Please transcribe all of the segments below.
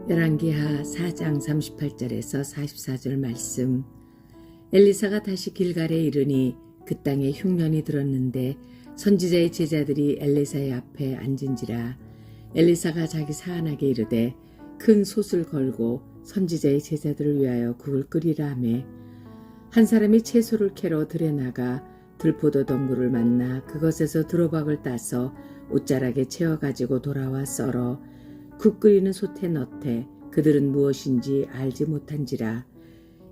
열왕기하 4장 38절에서 44절 말씀. 엘리사가 다시 길갈에 이르니 그 땅에 흉년이 들었는데 선지자의 제자들이 엘리사의 앞에 앉은지라. 엘리사가 자기 사안하게 이르되 큰 솥을 걸고 선지자의 제자들을 위하여 국을 끓이라 하매, 한 사람이 채소를 캐러 들에 나가 들포도 덩굴을 만나 그것에서 들호박을 따서 옷자락에 채워가지고 돌아와 썰어 국 끓이는 솥에 넣되 그들은 무엇인지 알지 못한지라.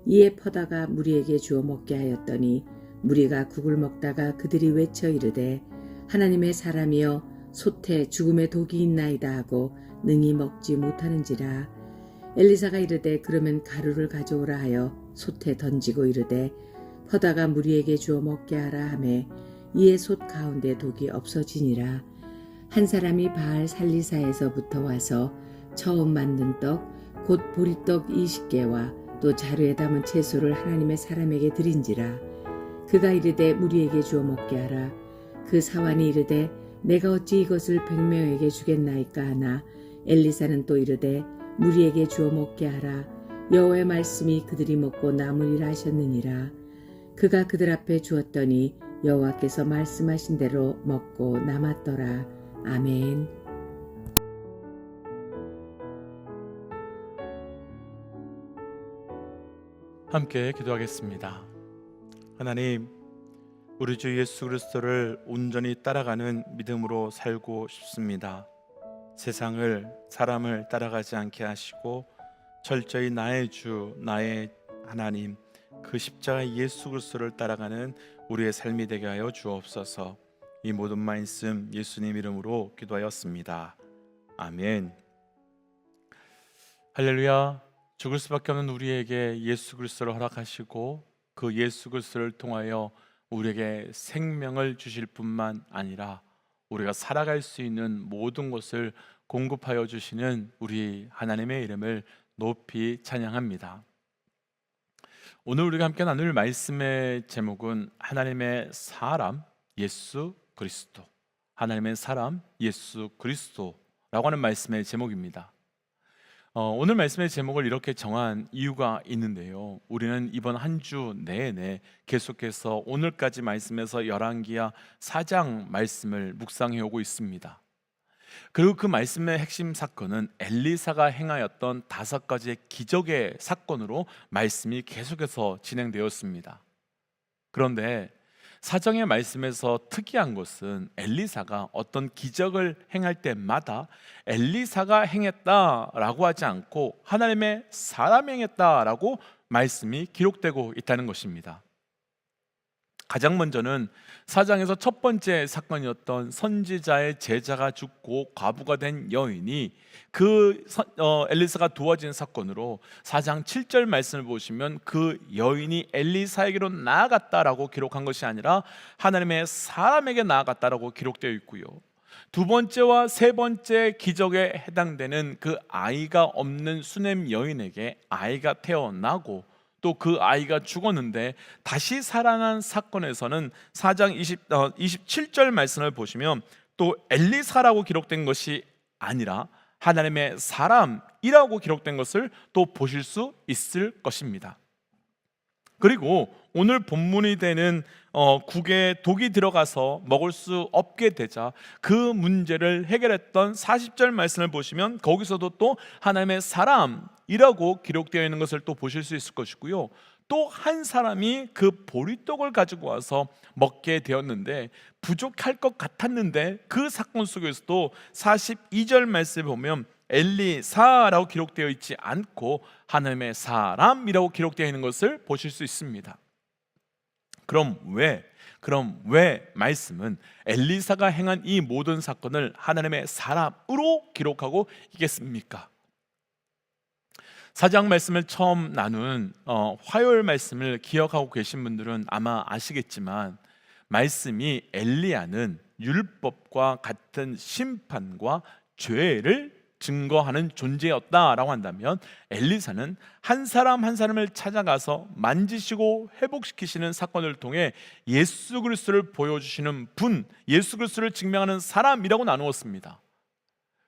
이에 퍼다가 무리에게 주어 먹게 하였더니 무리가 국을 먹다가 그들이 외쳐 이르되 하나님의 사람이여 솥에 죽음의 독이 있나이다 하고 능히 먹지 못하는지라. 엘리사가 이르되 그러면 가루를 가져오라 하여 솥에 던지고 이르되 퍼다가 무리에게 주어 먹게 하라 하매, 이에 솥 가운데 독이 없어지니라. 한 사람이 바알 살리사에서부터 와서 처음 만든 떡 곧 보리떡 20개와 또 자루에 담은 채소를 하나님의 사람에게 드린지라. 그가 이르되 무리에게 주어 먹게 하라. 그 사환이 이르되 내가 어찌 이것을 100명에게 주겠나이까 하나, 엘리사는 또 이르되 무리에게 주어 먹게 하라. 여호와의 말씀이 그들이 먹고 남으리라 하셨느니라. 그가 그들 앞에 주었더니 여호와께서 말씀하신 대로 먹고 남았더라. 아멘. 함께 기도하겠습니다. 하나님, 우리 주 예수 그리스도를 온전히 따라가는 믿음으로 살고 싶습니다. 세상을, 사람을 따라가지 않게 하시고 철저히 나의 주, 나의 하나님, 그 십자가 예수 그리스도를 따라가는 우리의 삶이 되게 하여 주옵소서. 이 모든 말씀 예수님 이름으로 기도하였습니다. 아멘. 할렐루야. 죽을 수밖에 없는 우리에게 예수 그리스도를 허락하시고 그 예수 그리스도를 통하여 우리에게 생명을 주실 뿐만 아니라 우리가 살아갈 수 있는 모든 것을 공급하여 주시는 우리 하나님의 이름을 높이 찬양합니다. 오늘 우리가 함께 나눌 말씀의 제목은 하나님의 사람 예수 그리스도, 하나님의 사람 예수 그리스도라고 하는 말씀의 제목입니다. 오늘 말씀의 제목을 이렇게 정한 이유가 있는데요, 우리는 이번 한 주 내내 계속해서 오늘까지 말씀에서 열왕기하 4장 말씀을 묵상해 오고 있습니다. 그리고 그 말씀의 핵심 사건은 엘리사가 행하였던 5가지의 기적의 사건으로 말씀이 계속해서 진행되었습니다. 그런데 사정의 말씀에서 특이한 것은 엘리사가 어떤 기적을 행할 때마다 엘리사가 행했다라고 하지 않고 하나님의 사람이 행했다라고 말씀이 기록되고 있다는 것입니다. 가장 먼저는 사장에서 첫 번째 사건이었던 선지자의 제자가 죽고 과부가 된 여인이 엘리사가 도와진 사건으로 4장 7절 말씀을 보시면 그 여인이 엘리사에게로 나아갔다라고 기록한 것이 아니라 하나님의 사람에게 나아갔다라고 기록되어 있고요, 두 번째와 세 번째 기적에 해당되는 그 아이가 없는 수넴 여인에게 아이가 태어나고 또 그 아이가 죽었는데 다시 살아난 사건에서는 4장 27절 말씀을 보시면 또 엘리사라고 기록된 것이 아니라 하나님의 사람이라고 기록된 것을 또 보실 수 있을 것입니다. 그리고 오늘 본문이 되는 국에 독이 들어가서 먹을 수 없게 되자 그 문제를 해결했던 40절 말씀을 보시면 거기서도 또 하나님의 사람이라고 기록되어 있는 것을 또 보실 수 있을 것이고요, 또 한 사람이 그 보리떡을 가지고 와서 먹게 되었는데 부족할 것 같았는데 그 사건 속에서도 42절 말씀을 보면 엘리사라고 기록되어 있지 않고 하나님의 사람이라고 기록되어 있는 것을 보실 수 있습니다. 그럼 왜 말씀은 엘리사가 행한 이 모든 사건을 하나님의 사람으로 기록하고 있겠습니까? 4장 말씀을 처음 나눈 화요일 말씀을 기억하고 계신 분들은 아마 아시겠지만, 말씀이 엘리야는 율법과 같은 심판과 죄를 증거하는 존재였다라고 한다면 엘리사는 한 사람 한 사람을 찾아가서 만지시고 회복시키시는 사건을 통해 예수 그리스도를 보여주시는 분, 예수 그리스도를 증명하는 사람이라고 나누었습니다.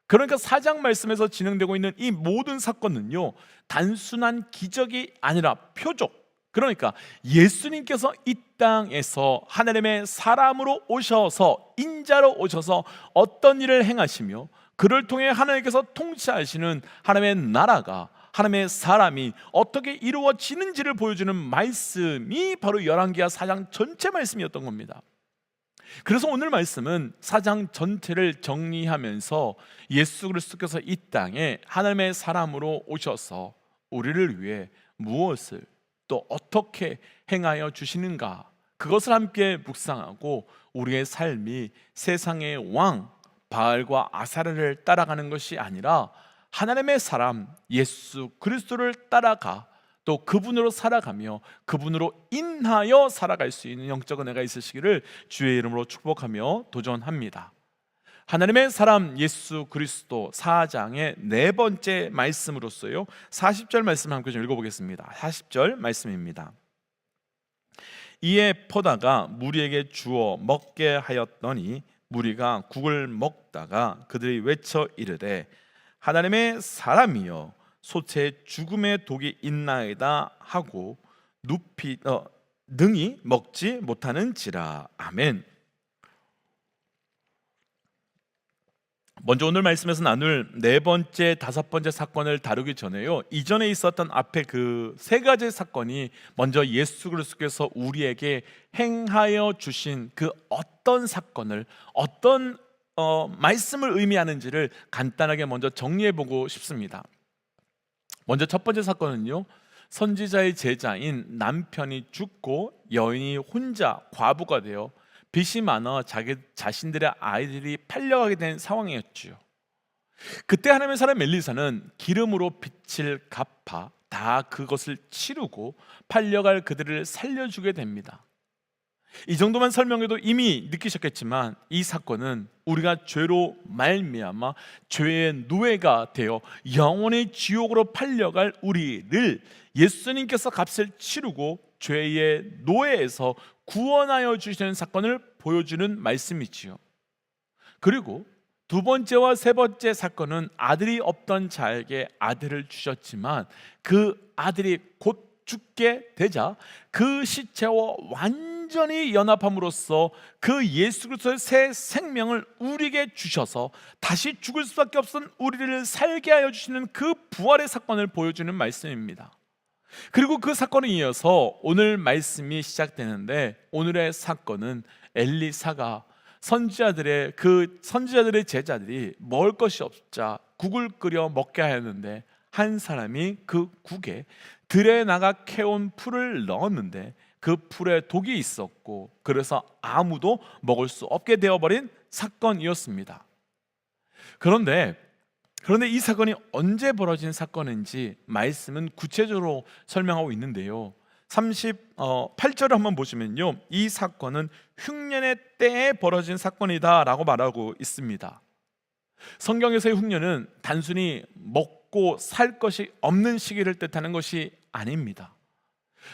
그러니까 4장 말씀에서 진행되고 있는 이 모든 사건은요, 단순한 기적이 아니라 표적, 그러니까 예수님께서 이 땅에서 하나님의 사람으로 오셔서, 인자로 오셔서 어떤 일을 행하시며 그를 통해 하나님께서 통치하시는 하나님의 나라가, 하나님의 사람이 어떻게 이루어지는지를 보여주는 말씀이 바로 열왕기하 4장 전체 말씀이었던 겁니다. 그래서 오늘 말씀은 4장 전체를 정리하면서 예수 그리스도께서 이 땅에 하나님의 사람으로 오셔서 우리를 위해 무엇을 또 어떻게 행하여 주시는가, 그것을 함께 묵상하고 우리의 삶이 세상의 왕 바알과 아사르를 따라가는 것이 아니라 하나님의 사람 예수 그리스도를 따라가 또 그분으로 살아가며 그분으로 인하여 살아갈 수 있는 영적 은혜가 있으시기를 주의 이름으로 축복하며 도전합니다. 하나님의 사람 예수 그리스도 4장의 네 번째 말씀으로서요, 40절 말씀 함께 좀 읽어보겠습니다. 40절 말씀입니다. 이에 포다가 무리에게 주어 먹게 하였더니 무리가 국을 먹다가 그들이 외쳐 이르되 하나님의 사람이여 소채에 죽음의 독이 있나이다 하고 능히 먹지 못하는지라. 아멘. 먼저 오늘 말씀에서 나눌 네 번째, 다섯 번째 사건을 다루기 전에요, 이전에 있었던 앞에 그 세 가지 사건이 먼저 예수 그리스도께서 우리에게 행하여 주신 그 어떤 사건을, 어떤 말씀을 의미하는지를 간단하게 먼저 정리해 보고 싶습니다. 먼저 첫 번째 사건은요, 선지자의 제자인 남편이 죽고 여인이 혼자 과부가 되어 빚이 많아 자신들의 아이들이 팔려가게 된 상황이었죠. 그때 하나님의 사람 엘리사는 기름으로 빚을 갚아 다 그것을 치르고 팔려갈 그들을 살려주게 됩니다. 이 정도만 설명해도 이미 느끼셨겠지만 이 사건은 우리가 죄로 말미암아 죄의 노예가 되어 영원히 지옥으로 팔려갈 우리를 예수님께서 값을 치르고 죄의 노예에서 구원하여 주시는 사건을 보여주는 말씀이지요. 그리고 두 번째와 세 번째 사건은 아들이 없던 자에게 아들을 주셨지만 그 아들이 곧 죽게 되자 그 시체와 완전히 연합함으로써 그 예수 그리스도의 새 생명을 우리에게 주셔서 다시 죽을 수밖에 없던 우리를 살게 하여 주시는 그 부활의 사건을 보여주는 말씀입니다. 그리고 그 사건에 이어서 오늘 말씀이 시작되는데, 오늘의 사건은 엘리사가 선지자들의 제자들이 먹을 것이 없자 국을 끓여 먹게 하였는데 한 사람이 그 국에 들에 나가 캐온 풀을 넣었는데 그 풀에 독이 있었고 그래서 아무도 먹을 수 없게 되어버린 사건이었습니다. 그런데 이 사건이 언제 벌어진 사건인지 말씀은 구체적으로 설명하고 있는데요, 38절을 한번 보시면요, 이 사건은 흉년의 때에 벌어진 사건이다 라고 말하고 있습니다. 성경에서의 흉년은 단순히 먹고 살 것이 없는 시기를 뜻하는 것이 아닙니다.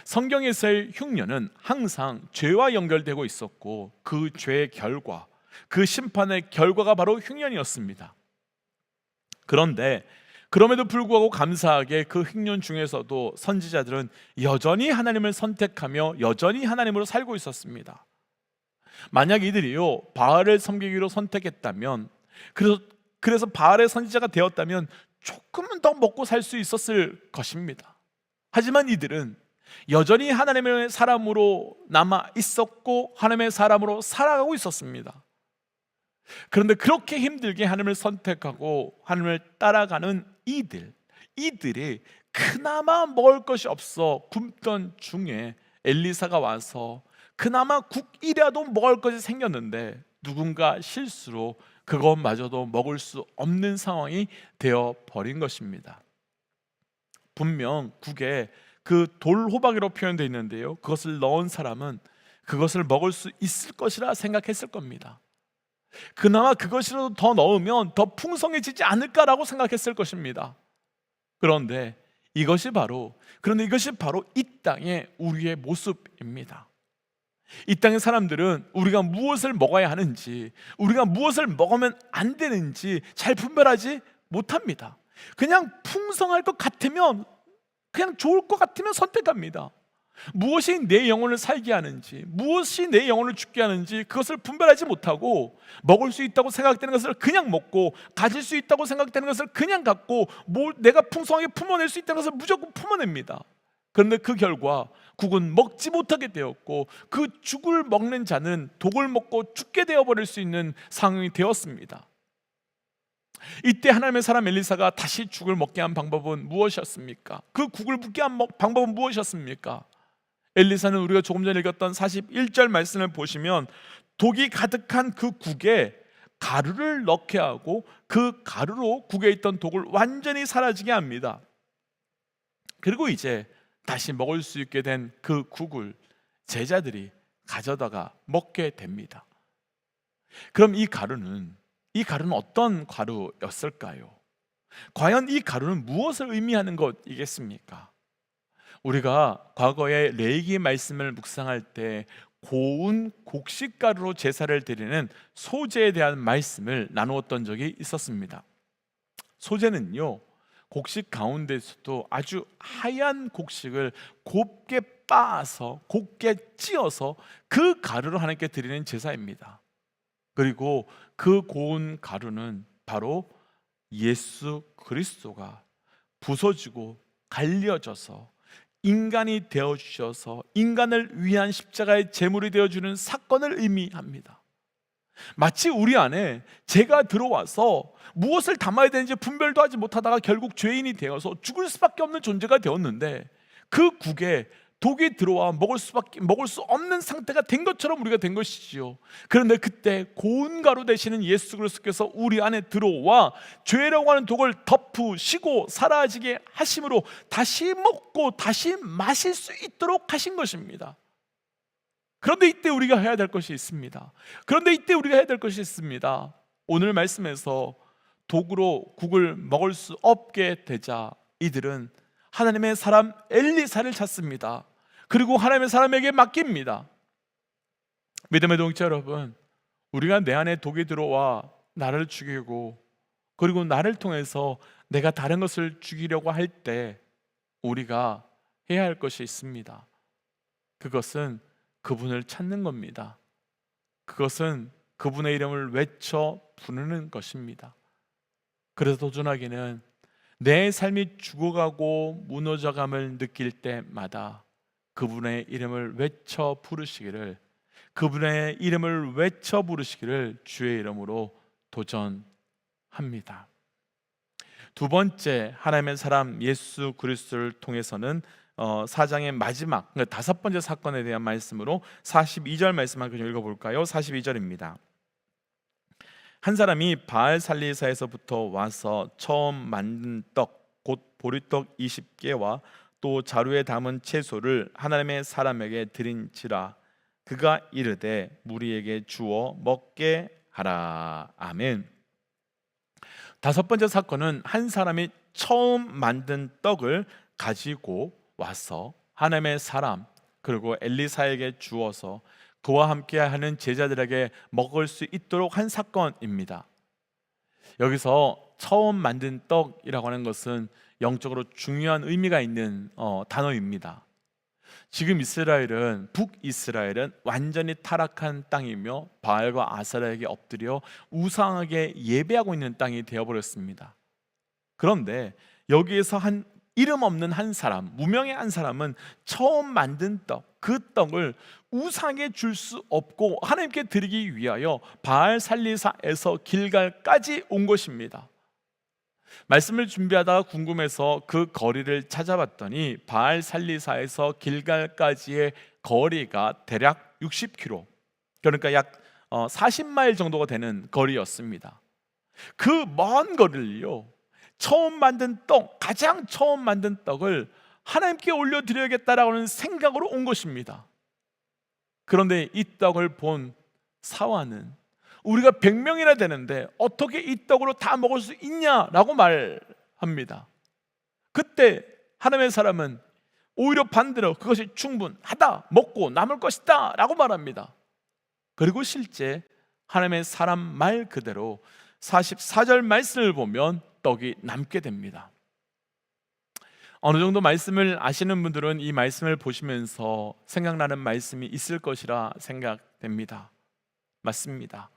성경에서의 흉년은 항상 죄와 연결되고 있었고 그 죄의 결과, 그 심판의 결과가 바로 흉년이었습니다. 그런데 그럼에도 불구하고 감사하게 그 흉년 중에서도 선지자들은 여전히 하나님을 선택하며 여전히 하나님으로 살고 있었습니다. 만약 이들이요 바알을 섬기기로 선택했다면, 그래서 바알의 선지자가 되었다면 조금은 더 먹고 살 수 있었을 것입니다. 하지만 이들은 여전히 하나님의 사람으로 남아 있었고 하나님의 사람으로 살아가고 있었습니다. 그런데 그렇게 힘들게 하나님을 선택하고 하나님을 따라가는 이들이 그나마 먹을 것이 없어 굶던 중에 엘리사가 와서 그나마 국이라도 먹을 것이 생겼는데 누군가 실수로 그것마저도 먹을 수 없는 상황이 되어버린 것입니다. 분명 국에 그 돌호박이라고 표현되어 있는데요, 그것을 넣은 사람은 그것을 먹을 수 있을 것이라 생각했을 겁니다. 그나마 그것이라도 더 넣으면 더 풍성해지지 않을까라고 생각했을 것입니다. 그런데 이것이 바로 이 땅의 우리의 모습입니다. 이 땅의 사람들은 우리가 무엇을 먹어야 하는지, 우리가 무엇을 먹으면 안 되는지 잘 분별하지 못합니다. 그냥 풍성할 것 같으면, 그냥 좋을 것 같으면 선택합니다. 무엇이 내 영혼을 살게 하는지, 무엇이 내 영혼을 죽게 하는지 그것을 분별하지 못하고, 먹을 수 있다고 생각되는 것을 그냥 먹고, 가질 수 있다고 생각되는 것을 그냥 갖고, 내가 풍성하게 품어낼 수 있다는 것을 무조건 품어냅니다. 그런데 그 결과 국은 먹지 못하게 되었고, 그 죽을 먹는 자는 독을 먹고 죽게 되어버릴 수 있는 상황이 되었습니다. 이때 하나님의 사람 엘리사가 다시 죽을 먹게 한 방법은 무엇이었습니까? 그 국을 붓게 한 방법은 무엇이었습니까? 엘리사는 우리가 조금 전에 읽었던 41절 말씀을 보시면 독이 가득한 그 국에 가루를 넣게 하고, 그 가루로 국에 있던 독을 완전히 사라지게 합니다. 그리고 이제 다시 먹을 수 있게 된 그 국을 제자들이 가져다가 먹게 됩니다. 그럼 이 가루는 어떤 가루였을까요? 과연 이 가루는 무엇을 의미하는 것이겠습니까? 우리가 과거에 레위기 말씀을 묵상할 때 고운 곡식가루로 제사를 드리는 소제에 대한 말씀을 나누었던 적이 있었습니다. 소제는요, 곡식 가운데서도 아주 하얀 곡식을 곱게 빻아서, 곱게 찧어서 그 가루로 하나님께 드리는 제사입니다. 그리고 그 고운 가루는 바로 예수 그리스도가 부서지고 갈려져서 인간이 되어주셔서 인간을 위한 십자가의 제물이 되어주는 사건을 의미합니다. 마치 우리 안에 죄가 들어와서 무엇을 담아야 되는지 분별도 하지 못하다가 결국 죄인이 되어서 죽을 수밖에 없는 존재가 되었는데, 그 국에 독이 들어와 먹을 수 없는 상태가 된 것처럼 우리가 된 것이지요. 그런데 그때 고운 가루 되시는 예수 그리스도께서 우리 안에 들어와 죄라고 하는 독을 덮으시고 사라지게 하심으로 다시 먹고 다시 마실 수 있도록 하신 것입니다. 그런데 이때 우리가 해야 될 것이 있습니다. 오늘 말씀에서 독으로 국을 먹을 수 없게 되자 이들은 하나님의 사람 엘리사를 찾습니다. 그리고 하나님의 사람에게 맡깁니다. 믿음의 동역자 여러분, 우리가 내 안에 독이 들어와 나를 죽이고, 그리고 나를 통해서 내가 다른 것을 죽이려고 할 때 우리가 해야 할 것이 있습니다. 그것은 그분을 찾는 겁니다. 그것은 그분의 이름을 외쳐 부르는 것입니다. 그래서 도전하기는 내 삶이 죽어가고 무너져감을 느낄 때마다 그분의 이름을 외쳐 부르시기를, 주의 이름으로 도전합니다. 두 번째, 하나님의 사람 예수 그리스도를 통해서는 4장의 마지막, 그러니까 다섯 번째 사건에 대한 말씀으로 42절 말씀 한번 읽어볼까요? 42절입니다. 한 사람이 바알 살리사에서부터 와서 처음 만든 떡, 곧 보리떡 20개와 또 자루에 담은 채소를 하나님의 사람에게 드린지라. 그가 이르되 무리에게 주어 먹게 하라. 아멘. 다섯 번째 사건은 한 사람이 처음 만든 떡을 가지고 와서 하나님의 사람, 그리고 엘리사에게 주어서 그와 함께하는 제자들에게 먹을 수 있도록 한 사건입니다. 여기서 처음 만든 떡이라고 하는 것은 영적으로 중요한 의미가 있는 단어입니다. 지금 북이스라엘은 완전히 타락한 땅이며 바알과 아세라에게 엎드려 우상에게 예배하고 있는 땅이 되어버렸습니다. 그런데 여기에서 한 이름 없는 한 사람, 무명의 한 사람은 처음 만든 떡, 그 떡을 우상에 줄 수 없고 하나님께 드리기 위하여 바알 살리사에서 길갈까지 온 것입니다. 말씀을 준비하다가 궁금해서 그 거리를 찾아봤더니 바알 살리사에서 길갈까지의 거리가 대략 60km, 그러니까 약 40마일 정도가 되는 거리였습니다. 그 먼 거리를요, 가장 처음 만든 떡을 하나님께 올려드려야겠다라고 하는 생각으로 온 것입니다. 그런데 이 떡을 본 사환은 우리가 100명이나 되는데 어떻게 이 떡으로 다 먹을 수 있냐라고 말합니다. 그때 하나님의 사람은 오히려 반대로 그것이 충분하다, 먹고 남을 것이다 라고 말합니다. 그리고 실제 하나님의 사람 말 그대로 44절 말씀을 보면 떡이 남게 됩니다. 어느 정도 말씀을 아시는 분들은 이 말씀을 보시면서 생각나는 말씀이 있을 것이라 생각됩니다. 맞습니다.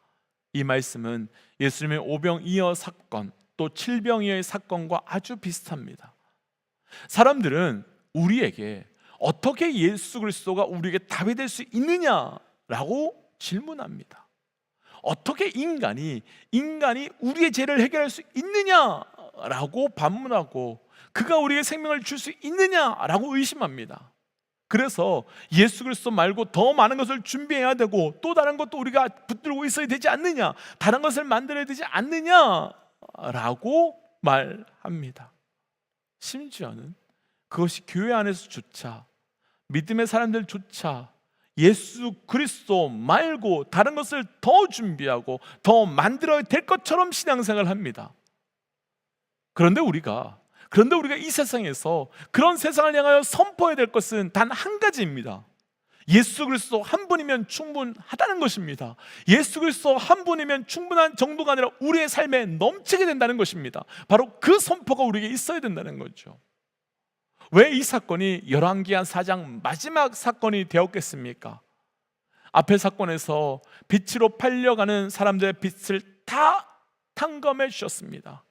이 말씀은 예수님의 오병이어 사건, 또 칠병이어의 사건과 아주 비슷합니다. 사람들은 우리에게 어떻게 예수 그리스도가 우리에게 답이 될 수 있느냐라고 질문합니다. 어떻게 인간이 우리의 죄를 해결할 수 있느냐라고 반문하고, 그가 우리에게 생명을 줄 수 있느냐라고 의심합니다. 그래서 예수 그리스도 말고 더 많은 것을 준비해야 되고, 또 다른 것도 우리가 붙들고 있어야 되지 않느냐, 다른 것을 만들어야 되지 않느냐라고 말합니다. 심지어는 그것이 교회 안에서조차, 믿음의 사람들조차 예수 그리스도 말고 다른 것을 더 준비하고 더 만들어야 될 것처럼 신앙생활을 합니다. 그런데 우리가 이 세상에서 그런 세상을 향하여 선포해야 될 것은 단 한 가지입니다. 예수 그리스도 한 분이면 충분하다는 것입니다. 예수 그리스도 한 분이면 충분한 정도가 아니라 우리의 삶에 넘치게 된다는 것입니다. 바로 그 선포가 우리에게 있어야 된다는 거죠. 왜 이 사건이 열왕기하 4장 마지막 사건이 되었겠습니까? 앞의 사건에서 빛으로 팔려가는 사람들의 빛을 다 탕감해 주셨습니다.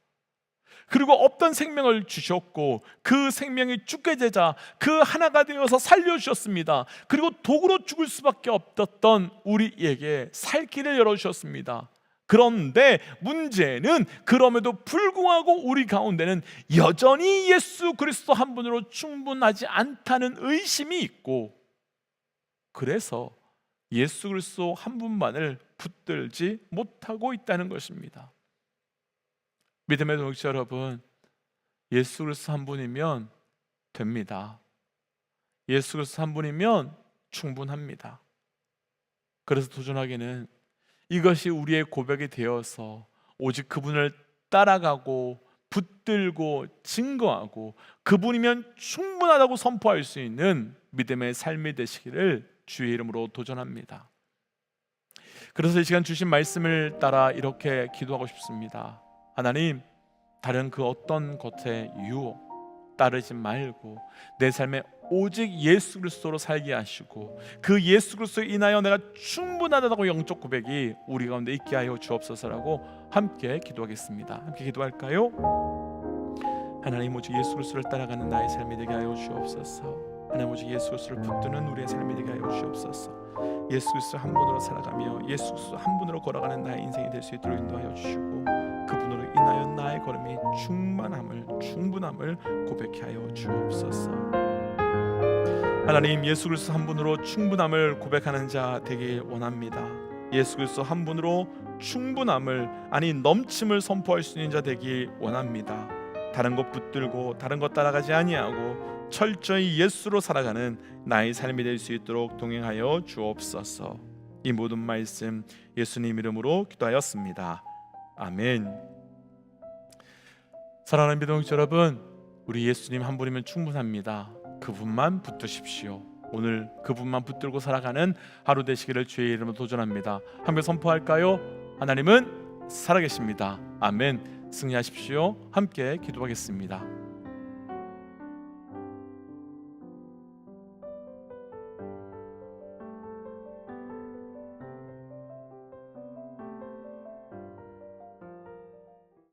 그리고 없던 생명을 주셨고, 그 생명이 죽게 되자 그 하나가 되어서 살려주셨습니다. 그리고 독으로 죽을 수밖에 없었던 우리에게 살 길을 열어주셨습니다. 그런데 문제는 그럼에도 불구하고 우리 가운데는 여전히 예수 그리스도 한 분으로 충분하지 않다는 의심이 있고, 그래서 예수 그리스도 한 분만을 붙들지 못하고 있다는 것입니다. 믿음의 동역자 여러분, 예수 그리스도 한 분이면 됩니다. 예수 그리스도 한 분이면 충분합니다. 그래서 도전하기는 이것이 우리의 고백이 되어서 오직 그분을 따라가고 붙들고 증거하고 그분이면 충분하다고 선포할 수 있는 믿음의 삶이 되시기를 주의 이름으로 도전합니다. 그래서 이 시간 주신 말씀을 따라 이렇게 기도하고 싶습니다. 하나님, 다른 그 어떤 것에 유혹 따르지 말고 내 삶에 오직 예수 그리스도로 살게 하시고, 그 예수 그리스도에 인하여 내가 충분하다고 영적 고백이 우리 가운데 있게 하여 주옵소서라고 함께 기도하겠습니다. 함께 기도할까요? 하나님, 오직 예수 그리스도를 따라가는 나의 삶이 되게 하여 주옵소서. 하나님, 오직 예수 그리스도를 붙드는 우리의 삶이 되게 하여 주옵소서. 예수 그리스도 한 분으로 살아가며 예수 그리스도 한 분으로 걸어가는 나의 인생이 될 수 있도록 인도하여 주시고, 그분으로 인하여 나의 걸음이 충분함을 고백해 하여 주옵소서. 하나님, 예수 그리스도 한 분으로 충분함을 고백하는 자 되길 원합니다. 예수 그리스도 한 분으로 충분함을, 아니 넘침을 선포할 수 있는 자 되길 원합니다. 다른 것 붙들고 다른 것 따라가지 아니하고 철저히 예수로 살아가는 나의 삶이 될 수 있도록 동행하여 주옵소서. 이 모든 말씀 예수님 이름으로 기도하였습니다. 아멘. 사랑하는 믿음의 여러분, 우리 예수님 한 분이면 충분합니다. 그분만 붙드십시오. 오늘 그분만 붙들고 살아가는 하루 되시기를 주의 이름으로 도전합니다. 함께 선포할까요? 하나님은 살아계십니다. 아멘. 승리하십시오. 함께 기도하겠습니다.